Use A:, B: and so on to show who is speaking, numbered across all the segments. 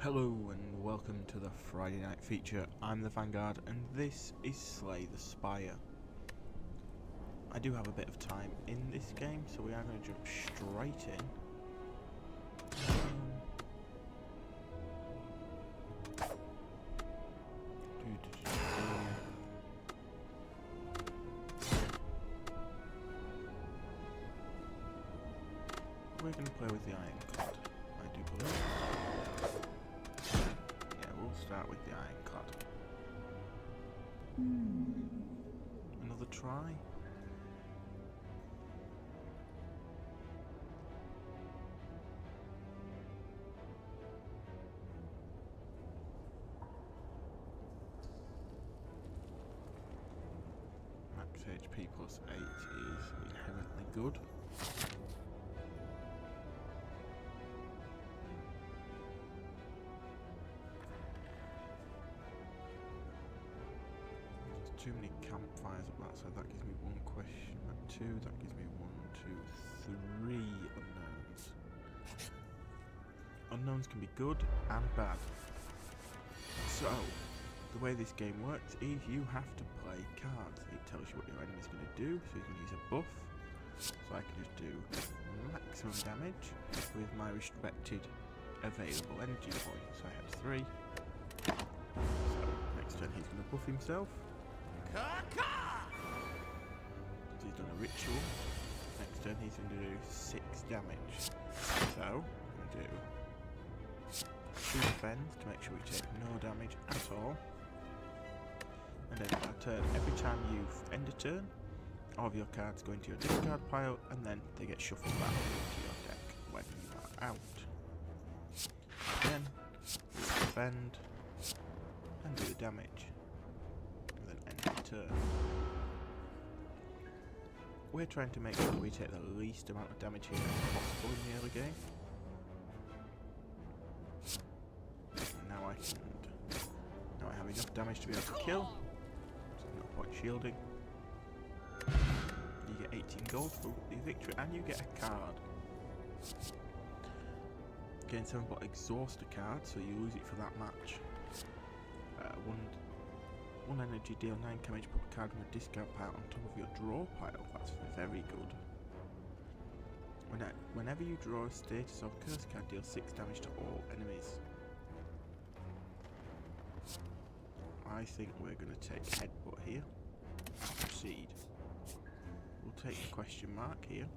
A: Hello and welcome to the Friday night feature. I'm the Vanguard and this is Slay the Spire. I do have a bit of time in this game, so we are going to jump straight in. We're going to play with the ironclad, I do believe. Yeah, we'll start with the ironclad. Another try. Max HP plus 8 is inherently good. Too many campfires up that side. That gives me one question mark, two, that gives me 1, 2, 3 unknowns. Unknowns can be good and bad. So, the way this game works is you have to play cards. It tells you what your enemy's going to do, so you can use a buff. So I can just do maximum damage with my restricted available energy points. So I have 3. So, next turn he's going to buff himself. So he's done a ritual. Next turn he's going to do 6 damage. So I'm going to do 2 defense to make sure we take no damage at all. And then a turn. Every time you end a turn, all of your cards go into your discard pile and then they get shuffled back into your deck when you are out. Again, defend and do the damage. We're trying to make sure we take the least amount of damage here as possible in the early game. Now I have enough damage to be able to kill, so no point shielding. You get 18 gold for the victory and you get a card. Gain 7 but exhaust a card, so you lose it for that match. One energy, deal 9 damage, put a card from a discard pile on top of your draw pile. That's very good. Whenever you draw a status or curse card, deal 6 damage to all enemies. I think we're going to take headbutt here. Proceed. We'll take the question mark here.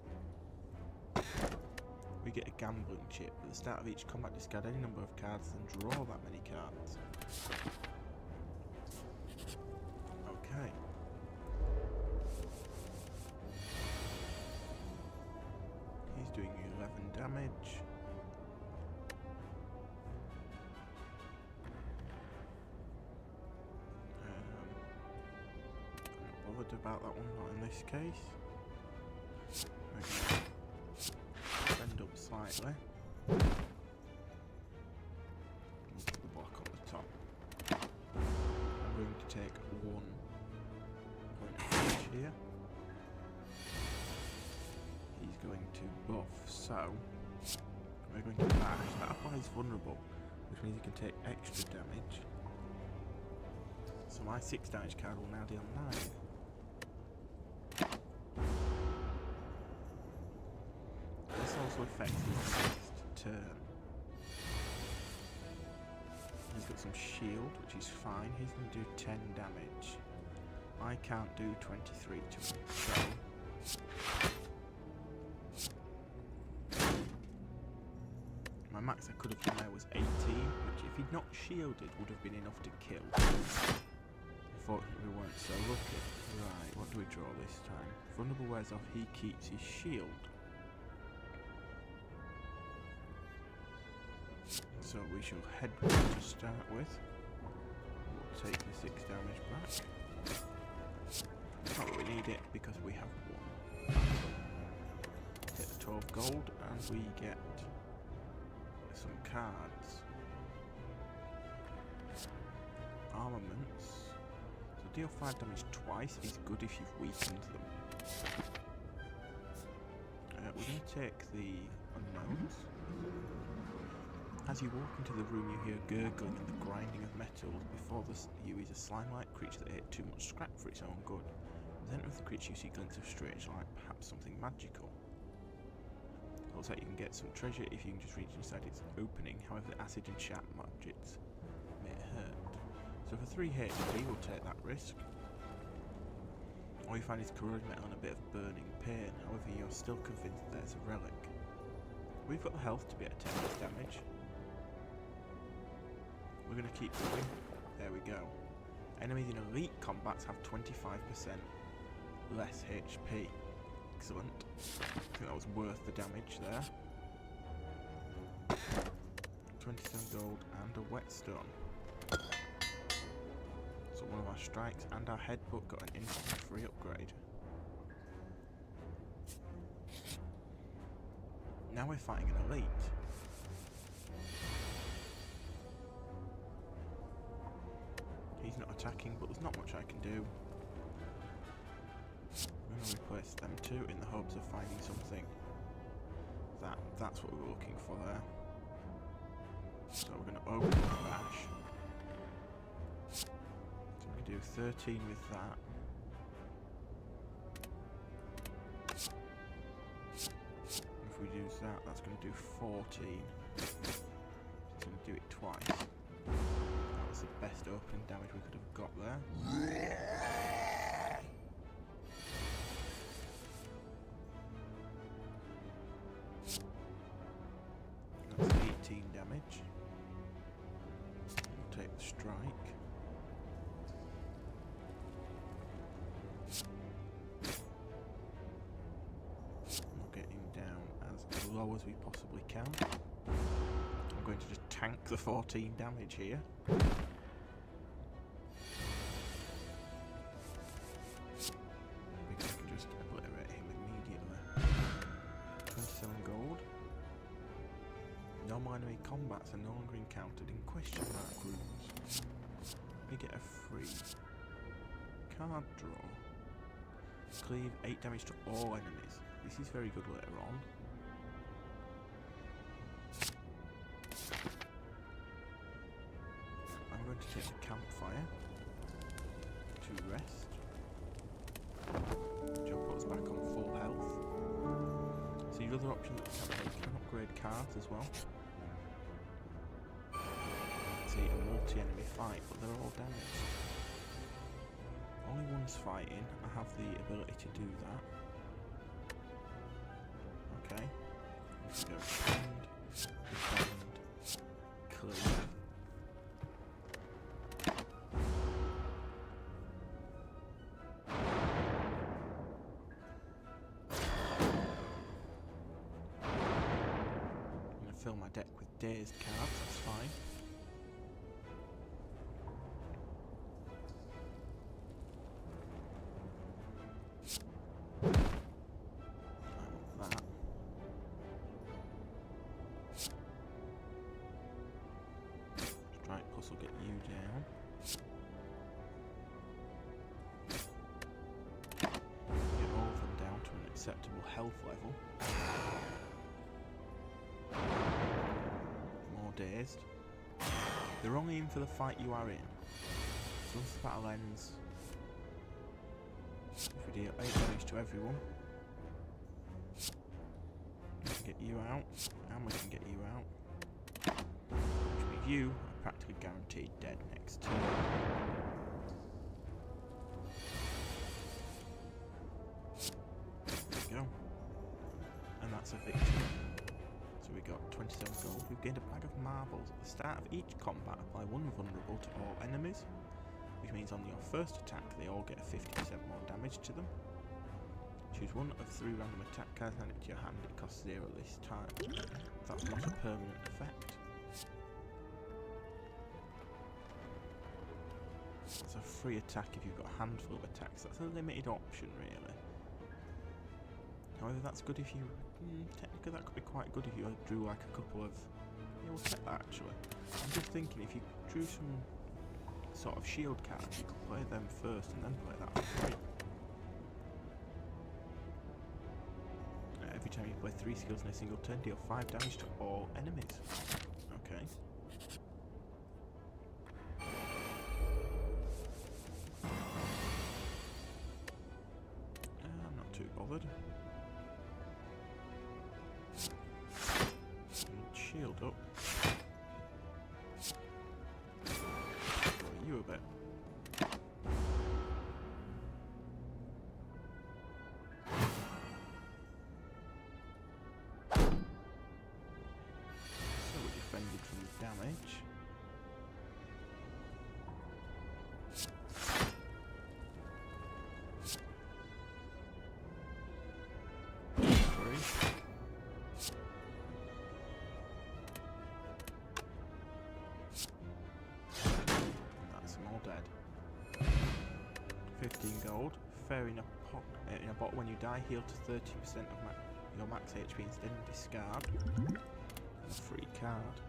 A: We get a gambling chip. At the start of each combat, discard any number of cards and draw that many cards. Okay. He's doing 11 damage. I'm not bothered about that one, not in this case. We're going to bend up slightly. We'll put the block on the top. I'm going to take 1 point of damage here. He's going to buff, so we're going to bash. That applies vulnerable, which means he can take extra damage. So my 6 damage card will now deal 9. This also affects his next turn. He's got some shield, which is fine. He's going to do 10 damage. I can't do 23 to him, so my max I could have done there was 18, which if he'd not shielded would have been enough to kill. Unfortunately we weren't so lucky. Right, what do we draw this time? Vulnerable wears off, he keeps his shield. So we shall head to start with. We'll take the 6 damage back. Not that we need it because we have 1. Get the 12 gold and we get some cards. Armaments. So deal 5 damage twice is good if you've weakened them. We're going to take the unknowns. As you walk into the room, you hear gurgling and the grinding of metals. Before you is a slime-like creature that ate too much scrap for its own good. At the center of the creature, you see glints of strange light, perhaps something magical. It looks like you can get some treasure if you can just reach inside its opening. However, the acid and sharp objects may hurt. So for 3 HP, we'll take that risk. All you find is corroded metal and a bit of burning pain. However, you're still convinced that there's a relic. We've got the health to be at 10 damage. We're going to keep going. There we go. Enemies in elite combats have 25% less HP. Excellent. I think that was worth the damage there. 27 gold and a whetstone. So one of our strikes and our headbutt got an instant free upgrade. Now we're fighting an elite. He's not attacking, but there's not much I can do. I'm going to replace them two in the hopes of finding something. That's what we were looking for there. So we're going to open the bash. So we can do 13 with that. If we use that, that's going to do 14. It's going to do it twice. That was the best opening damage we could have got there. That's 18 damage. We'll take the strike. We'll get him down as low as we possibly can. I'm going to just tank the 14 damage here. Because I can just obliterate him immediately. 27 gold. No enemy combats are no longer encountered in question mark rooms. We get a free card draw. Cleave 8 damage to all enemies. This is very good later on. I'm going to take the campfire to rest. Which will put us back on full health. So your other option that you can upgrade cards as well. See a multi-enemy fight, but they're all damaged. Only one's fighting. I have the ability to do that. Okay. Let's go defend, clear. I'm going to fill my deck with dazed cards, that's fine. Will get you down. Get all of them down to an acceptable health level. More dazed. They're only in for the fight you are in. So once the battle ends, if we deal 8 damage to everyone, we can get you out, and we can get you out. Which means you practically guaranteed dead next turn. There we go. And that's a victory. So we got 27 gold. We've gained a bag of marbles. At the start of each combat, apply 1 vulnerable to all enemies, which means on your first attack they all get 50% more damage to them. Choose 1 of 3 random attack cards and add it to your hand. It costs 0 this time. That's not a permanent effect. It's a free attack if you've got a handful of attacks. That's a limited option, really. However, that's good if you... technically, that could be quite good if you drew like a couple of... Yeah, we'll take that, actually. I'm just thinking, if you drew some sort of shield cards, you could play them first and then play that for free. Every time you play 3 skills in a single turn, deal 5 damage to all enemies. Okay. bothered. Shield up. You a bit. So we defended from the damage. That's them all dead. 15 gold. Fair in a bottle when you die, heal to 30% of your max HP instead and discard. A free card.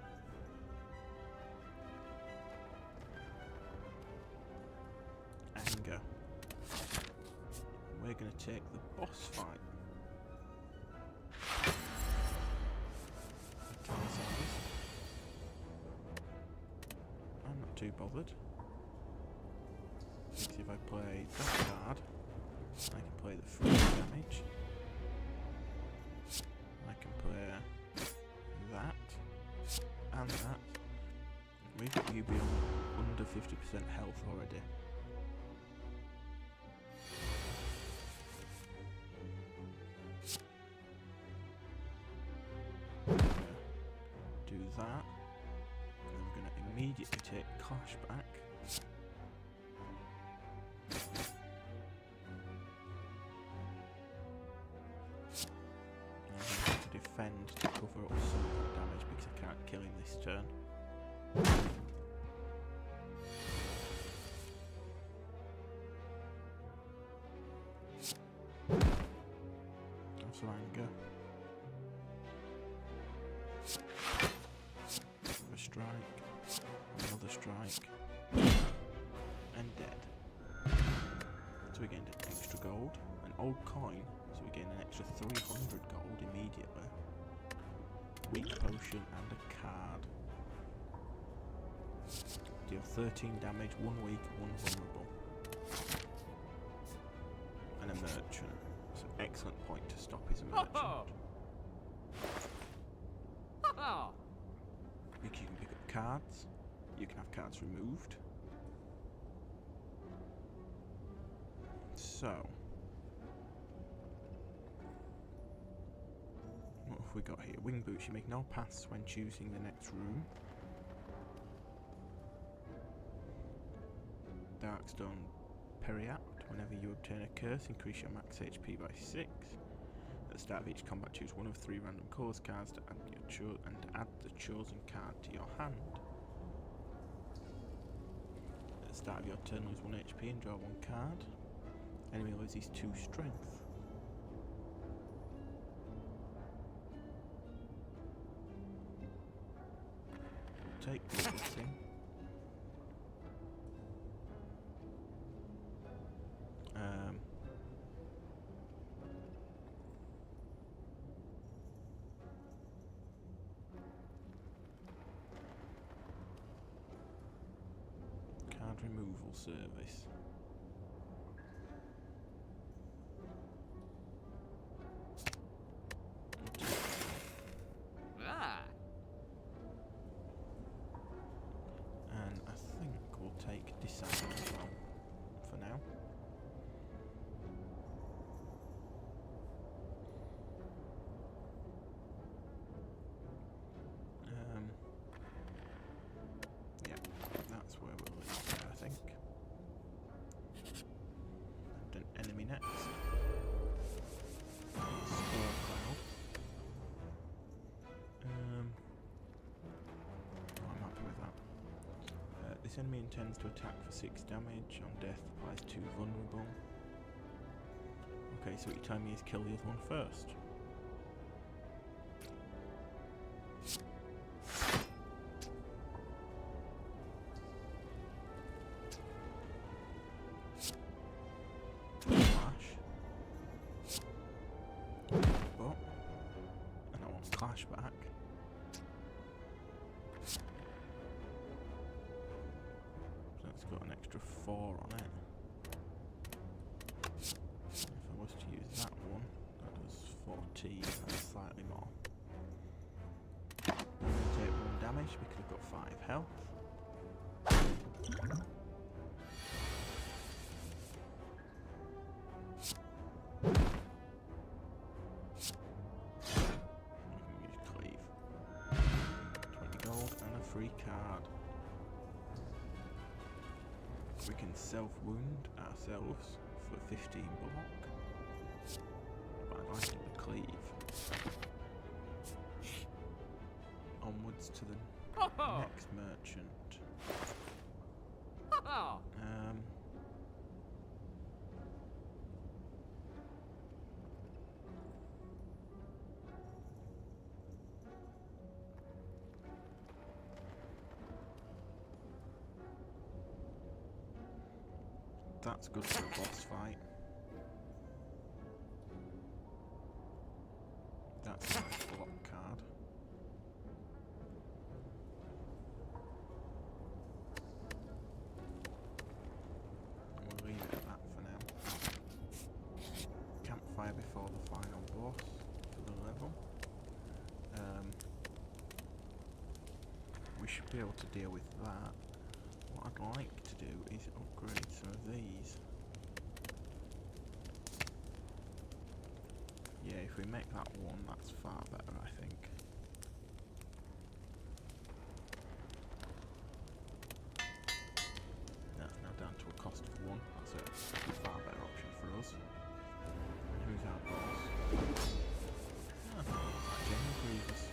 A: Anger. We're going to take the boss fight. I'm not too bothered. Let's see if I play that card. I can play the free damage. I can play that and that. We've got you beyond under 50% health already. Do that. And then we're going to immediately take Clash back. Defend to cover up some of that damage because I can't kill him this turn. Have some anger. A strike, another strike, and dead. So we gained an extra gold, an old coin, so we gain an extra 300 gold immediately. Weak potion and a card. Deal 13 damage, 1 weak, 1 vulnerable. And a merchant. It's an excellent point to stop his merchant. You can pick up cards. You can have cards removed. So what have we got here? Wing boots. You make no paths when choosing the next room. Darkstone Periapt. Whenever you obtain a curse, increase your max HP by 6. At the start of each combat, choose one of 3 random cause cards to add add the chosen card to your hand. At the start of your turn, lose 1 HP and draw 1 card. Enemy loses 2 strength. Take the blessing. Card removal service. And I think we'll take Disciple as well for now. Yeah, that's where we'll leave it, I think. And an enemy next. Spire Cloud. I'm happy with that. This enemy intends to attack for 6 damage. On death, applies 2 vulnerable. Okay, so what you're telling me is kill the other one first. Clash. But, and I want Clash back. So it's got an extra 4 on it. If I was to use that one. 14 and slightly more. We take 1 damage because we've got 5 health. We can use cleave. 20 gold and a free card. We can self-wound ourselves for 15 block. But I'd like the cleave. Onwards to the next merchant. That's good for a boss fight. That's a nice block card. We'll leave it at that for now. Campfire before the final boss for the level. We should be able to deal with that. What I'd like to do is upgrade some of these. Yeah, if we make that one, that's far better, I think. That's now down to a cost of 1. That's a far better option for us. And who's our boss? General Grievous.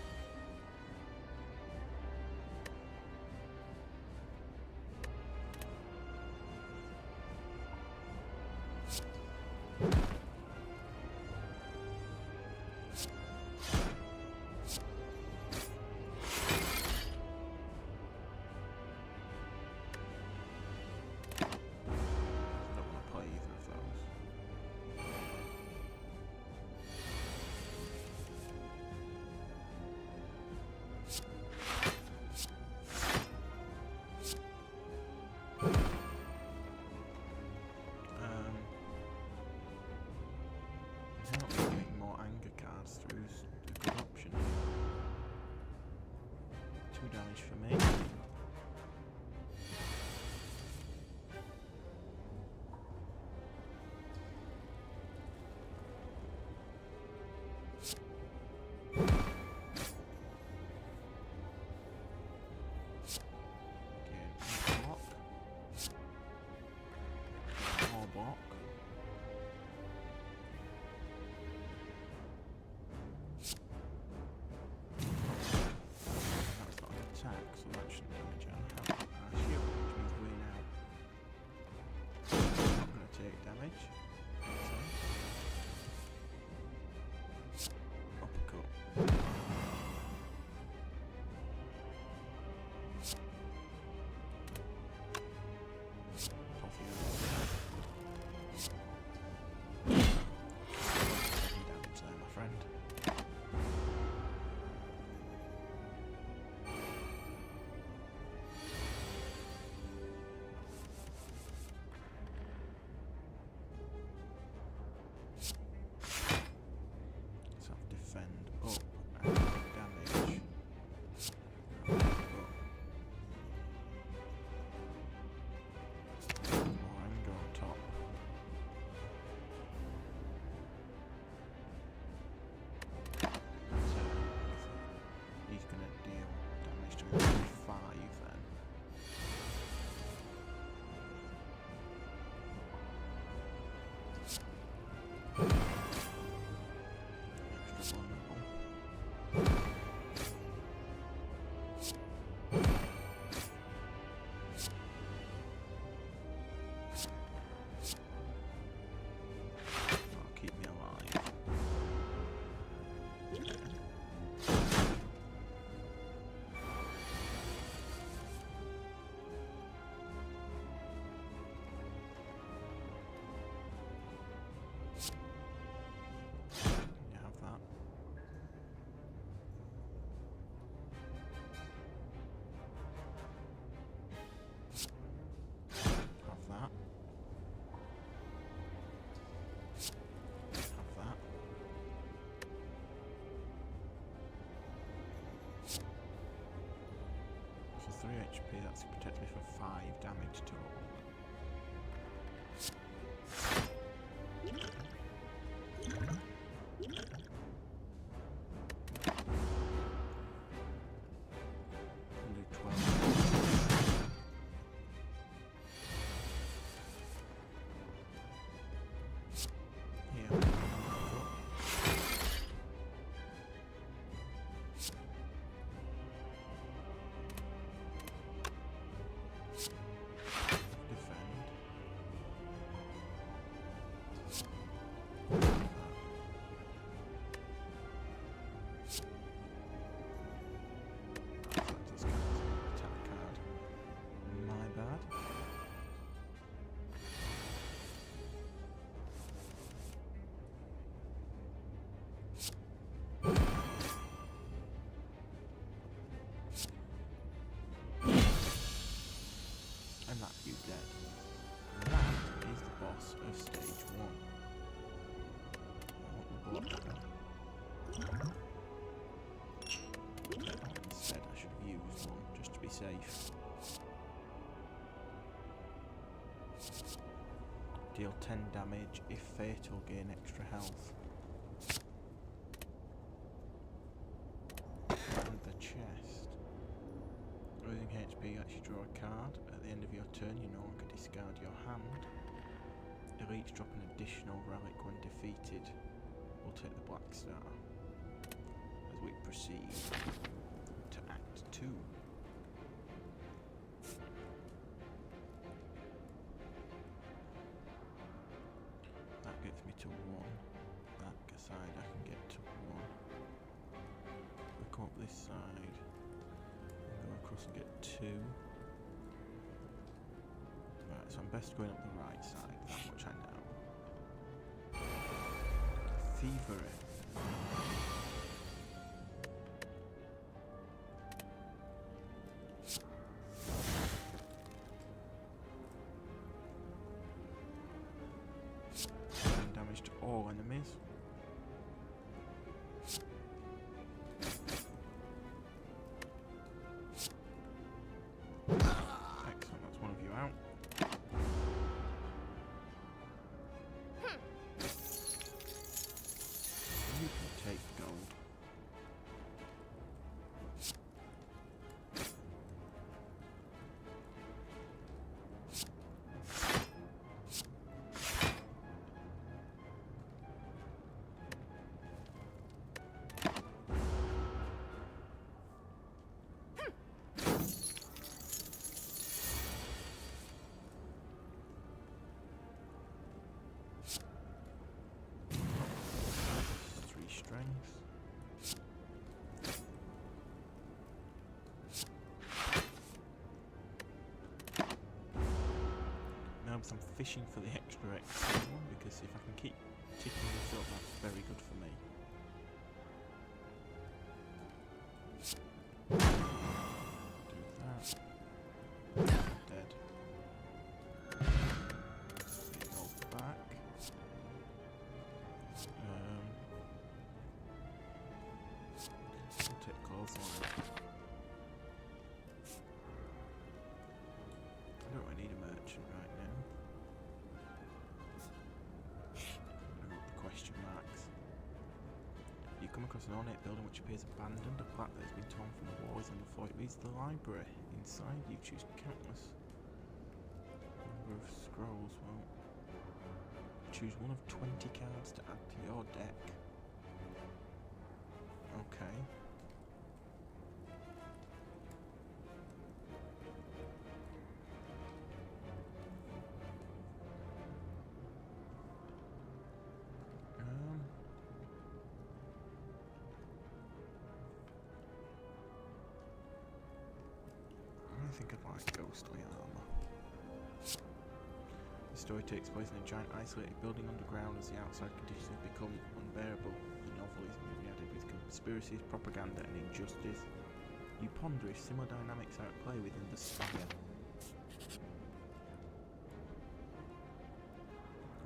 A: 3 HP, that's protects me for 5 damage total. Only 12. Here. And that you dead. And that is the boss of stage 1. I want the blood. Instead, I should have used one just to be safe. Deal 10 damage. If fatal, gain extra health. And the chest. Losing HP, you actually draw a card. At the end of your turn, you no longer discard your hand. Elites drop an additional relic when defeated. We'll take the Black Star. As we proceed to Act 2. That gets me to 1. That side I can get to 1. We come up this side. Go across and get 2. Right, so I'm best going up the right side, that much I know. Thievery. And damage to all enemies. Excellent, that's one of you out. You can take gold. Strength. Now I'm fishing for the extra XP one because if I can keep ticking this up, that's very good for me. Do that. Dead. Go back. Take clothesline. I don't really need a merchant right now. I'm gonna go with the question marks. You come across an ornate building which appears abandoned. A plaque that has been torn from the walls and before it reads the library. Inside you choose countless number of scrolls. Well, choose one of 20 cards to add to your deck. Okay. I think I'd like ghostly armor. The story takes place in a giant isolated building underground as the outside conditions have become unbearable. The novel is myriaded with conspiracies, propaganda and injustice. You ponder if similar dynamics are at play within the Spire.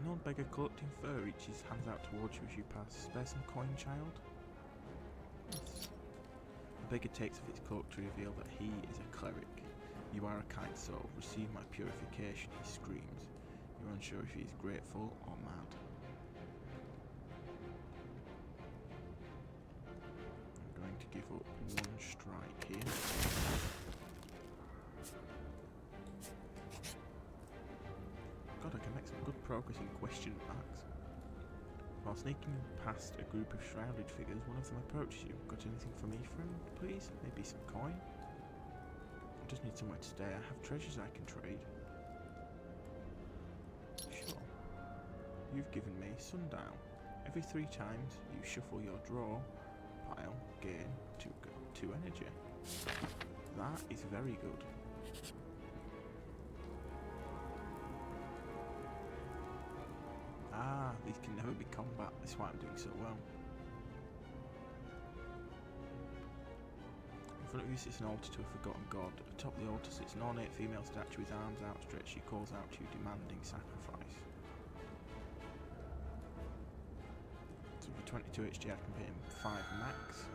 A: An old beggar collecting fur reaches hands out towards you as you pass. Spare some coin, child? Yes. The beggar takes off its cloak to reveal that he is a cleric. You are a kind soul. Receive my purification, he screams. You're unsure if he is grateful or mad. I'm going to give up one strike here. God, I can make some good progress in question marks. While sneaking past a group of shrouded figures, one of them approaches you. Got anything for me, friend, please? Maybe some coin? I just need somewhere to stay. I have treasures I can trade. Sure. You've given me Sundial. Every 3 times you shuffle your draw pile, gain 2 energy. That is very good. Ah, these can never be combat. That's why I'm doing so well. In front of you sits an altar to a forgotten god. Atop the altar sits an ornate female statue with arms outstretched. She calls out to you, demanding sacrifice. So for 22 HG I can pay him 5 max.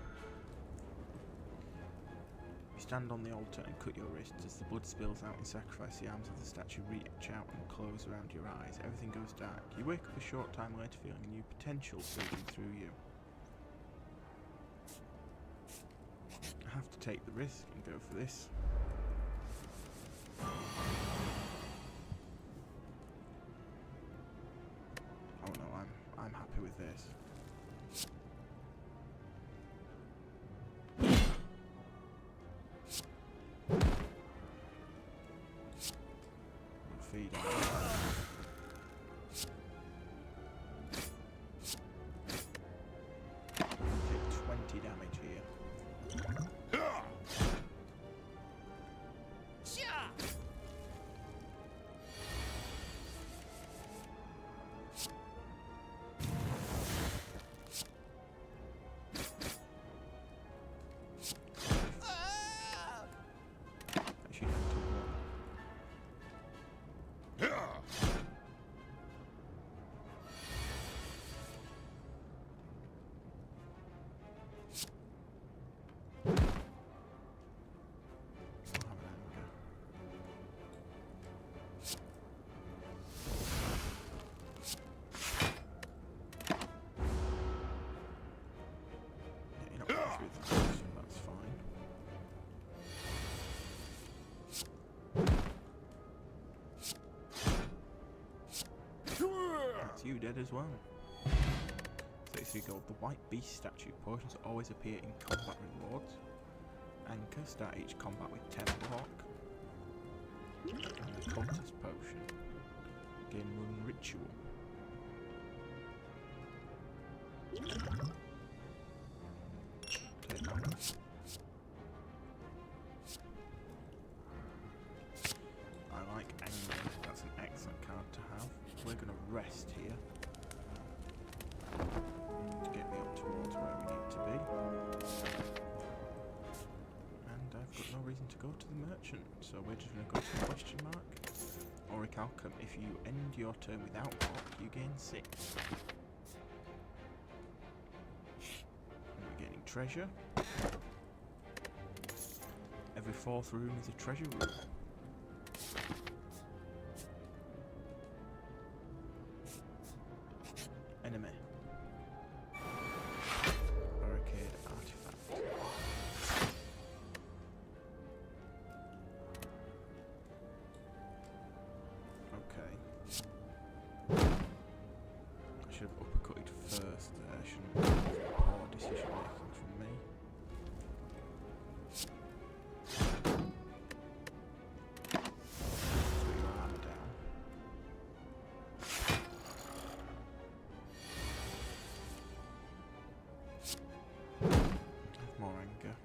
A: You stand on the altar and cut your wrists. As the blood spills out in sacrifice, the arms of the statue reach out and close around your eyes. Everything goes dark. You wake up a short time later feeling a new potential surging through you. I have to take the risk and go for this. Oh no, I'm happy with this. Feed him. Take 20 damage here. Actually, down to 1. That's fine. That's you dead as well. 33 gold. The white beast statue. Potions always appear in combat rewards. Anchor. Start each combat with 10 block. And the cultist potion. Gain rune ritual. Take that one. I like anger. That's an excellent card to have. We're going to rest here to get me up towards where we need to be. And I've got no reason to go to the merchant, so we're just going to go to the question mark. Auric Alchem. If you end your turn without block, you gain 6. And we're gaining treasure. Every 4th room is a treasure room. Enemy. Barricade artifact. Okay. I should have uppercutted first there, shouldn't I? Poor decision making from me. Put your armor down. Have more anger.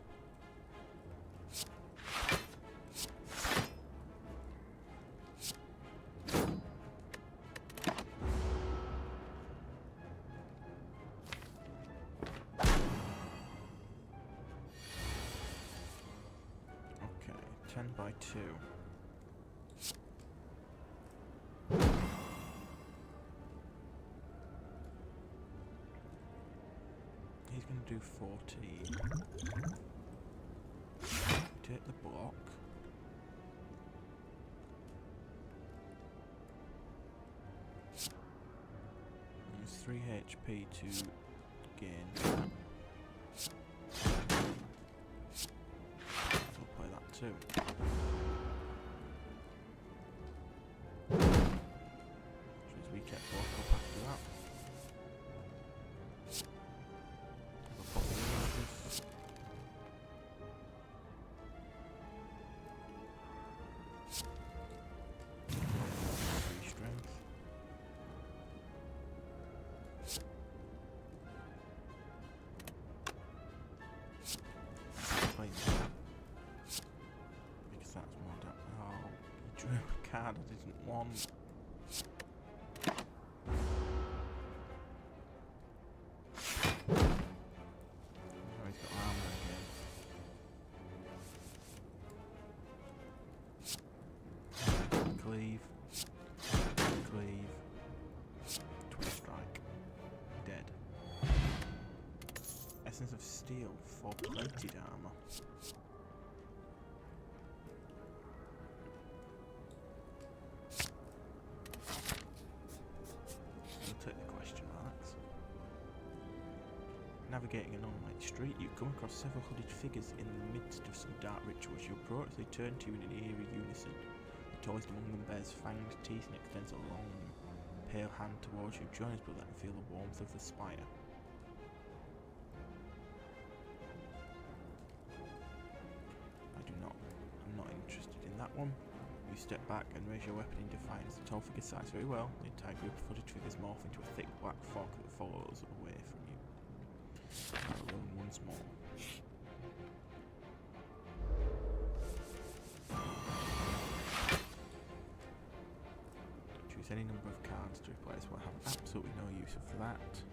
A: Okay, 10 by 2. He's going to do 14. Take the block. 3 HP to gain. I'll play that too. Which means we get block up after that. Have a pop in this. 3 strength. Play that. Because that's more damage. Oh, you drew a card I didn't want. Oh, he's got armor again. Cleave. Cleave. Twin strike. Dead. Essence of Steel for plated armor. I'll take the question marks. Navigating an unlit street, you come across several hooded figures in the midst of some dark rituals. You approach, they turn to you in an eerie unison. The tallest among them bears fanged teeth and extends a long, pale hand towards you. Join us, brother, and feel the warmth of the Spire. I'm not interested in that one. You step back and raise your weapon in defiance. The tall figure sighs very well. The entire group of hooded figures morph into a thick black fog that follows away from you. Alone once more. Choose any number of cards to replace. We'll have absolutely no use of that.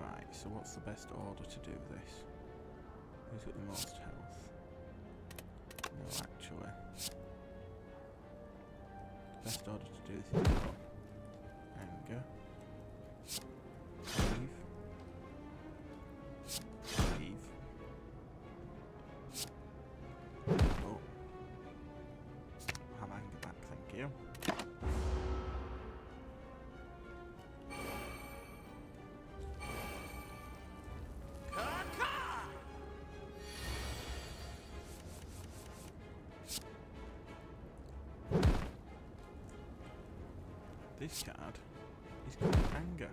A: Right, so what's the best order to do this? Who's got the most health? No, actually. Best order to do this is anger, leave, oh, have anger back, thank you. This card is called Anger.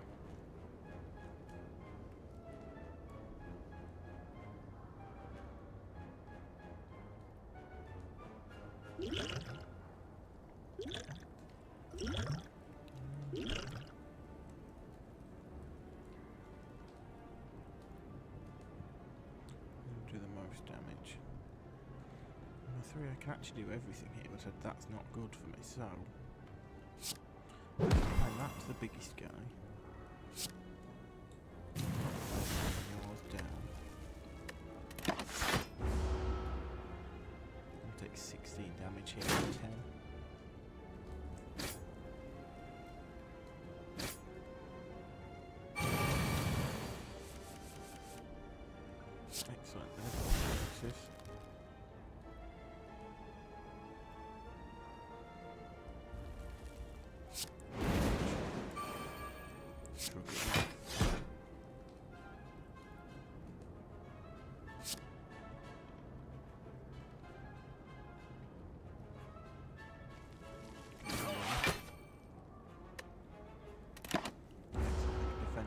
A: Do the most damage. Number 3, I can actually do everything here, but that's not good for me, so and that's the biggest guy. Yours down. I'll take 16 damage here and 10. Excellent. There's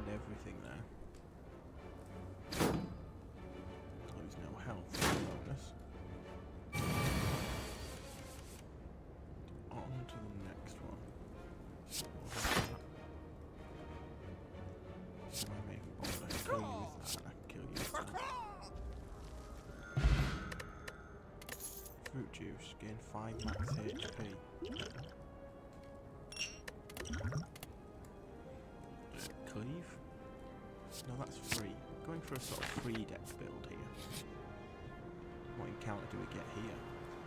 A: everything there. Lose no health bonus. On to the next one. I may bother to kill you with that. I can kill you with that. Fruit juice, gain 5 max HP. Cleave? No, that's free. Going for a sort of free deck build here. What encounter do we get here?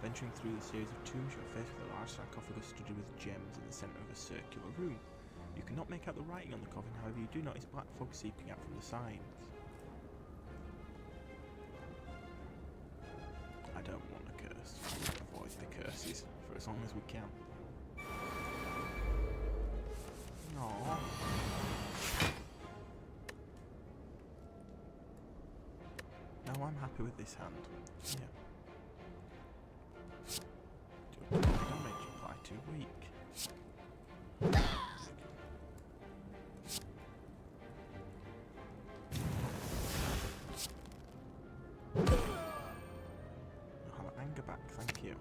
A: Venturing through the series of tombs, you're faced with a large sarcophagus studded with gems in the centre of a circular room. You cannot make out the writing on the coffin, however you do notice black fog seeping out from the sides. I don't want a curse. We'll avoid the curses for as long as we can. Aww. No, I'm happy with this hand. Yeah. Do damage, apply too weak. I'll have anger back, thank you.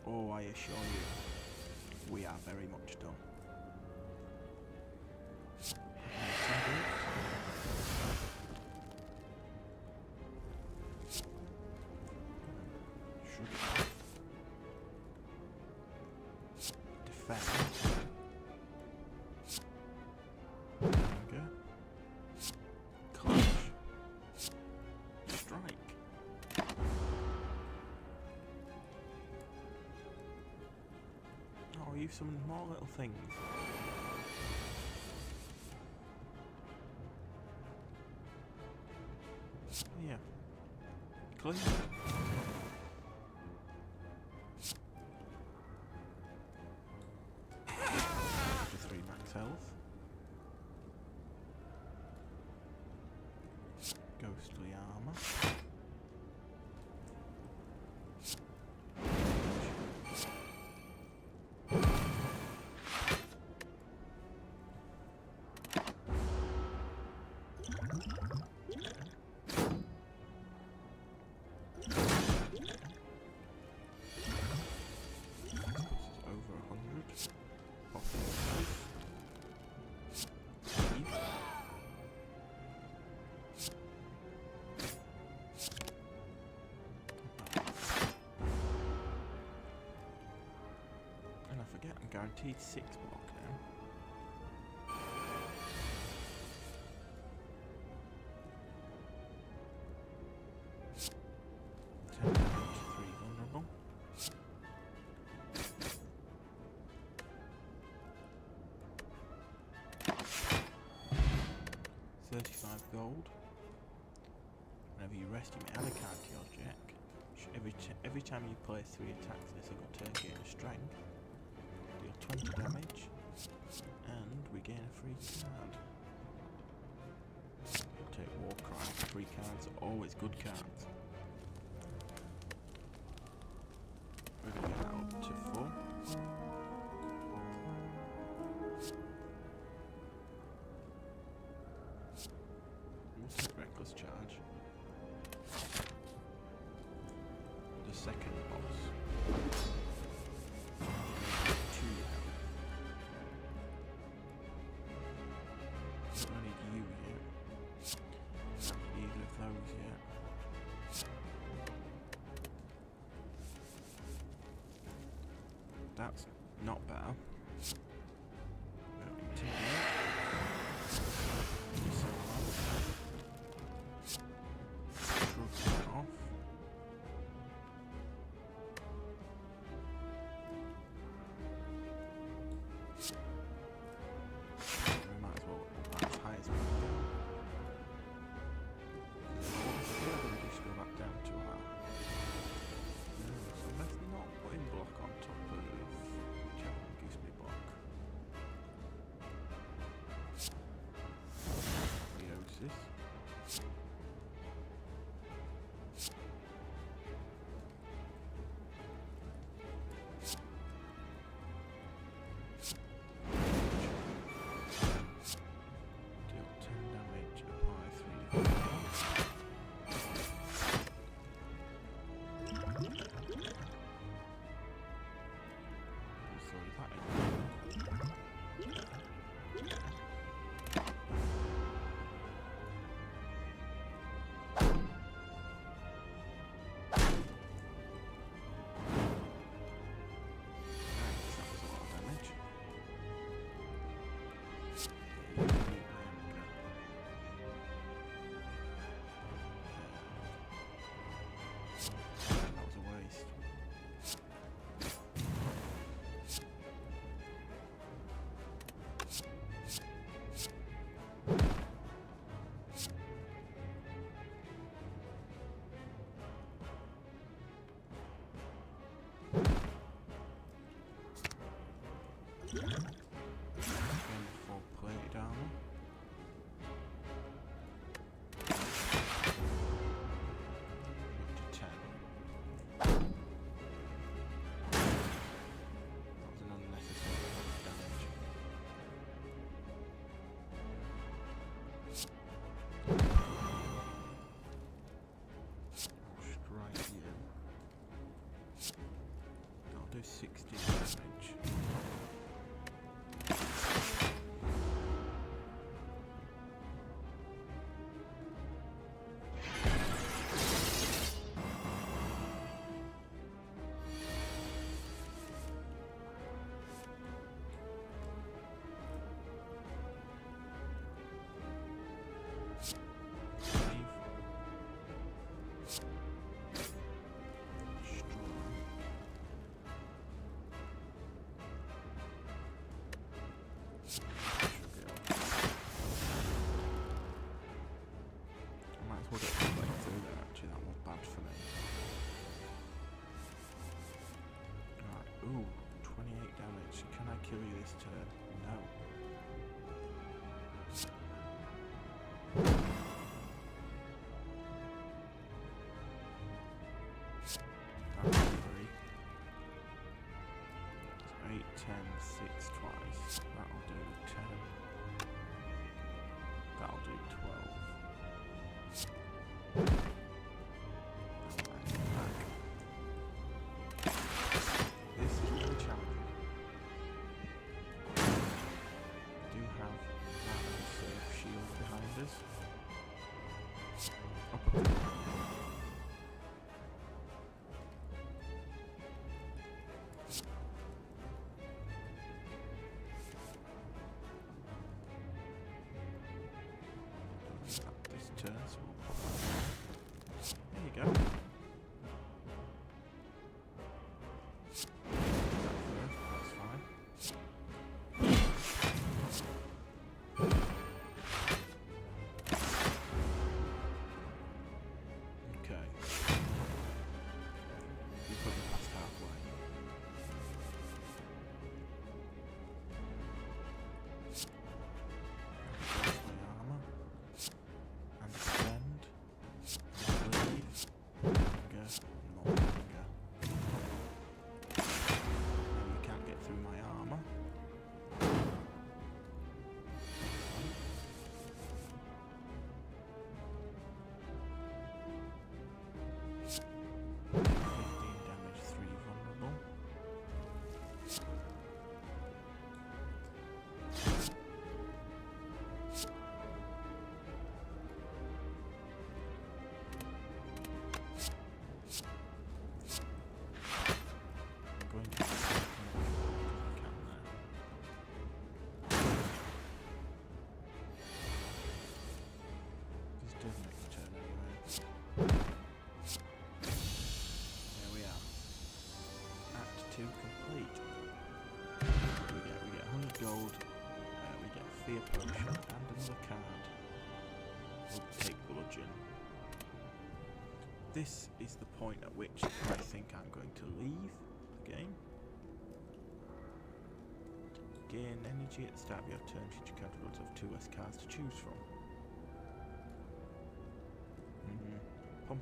A: Oh, I assure you, we are very much done. Defend. Anger. Clutch. Strike. Oh, you've summoned more little things. Yeah. Clean. 3 max health. Ghostly armor. I'm guaranteed 6 block now. Damage, 3 vulnerable. 35 gold. Whenever you rest, you may add a card to your deck. Every time you place 3 attacks in a single turn, gain a strength. Deal 20 damage, and we gain a free card. We'll take Warcry. Free cards are always good cards. We're going to get that up to 4. We'll take Reckless Charge. The second boss. That's not bad. Off. We might as well up that as high as we can go. We just go back down to our. So let's not put in block on top of Gooseberry block. Leosis. Deal 10 damage, apply 3 different. Again, full plated armor. Up to 10. That was an unnecessary amount of damage. I'll strike you. I'll do 60 damage. We'll get right through there, actually, that was bad for me. Right, ooh, 28 damage. Can I kill you this turn? No. That's 3. So 8, 10, 6 twice. That'll do 10. That'll do 12. This is really challenging. We do have that safe shield behind us. This turn, so we'll pop that there. There you go. That's fine. Okay. You put me past halfway. There's my armor. And defend. Leave. Finger. More finger. And you can't get through my armor. 15 damage, 3 vulnerable. I'm going to can there. This does make a turn anyway. There we are. Act 2 complete. What do we get? We get 100 gold, we get Fear Potion and another card. We'll take Bludgeon. This is the point at which I think I'm going to leave the game. Gain energy at the start of your turn should you count rolls of 2 less cards to choose from. Upon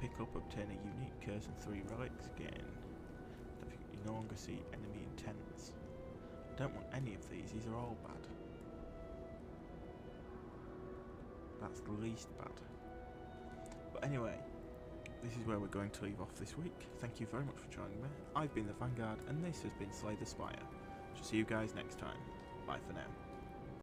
A: pick up, obtain a unique curse and 3 relics. Gain. You no longer see enemy intents. I don't want any of these are all bad. That's the least bad. But anyway, this is where we're going to leave off this week. Thank you very much for joining me. I've been the Vanguard, and this has been Slay the Spire. Shall see you guys next time. Bye for now.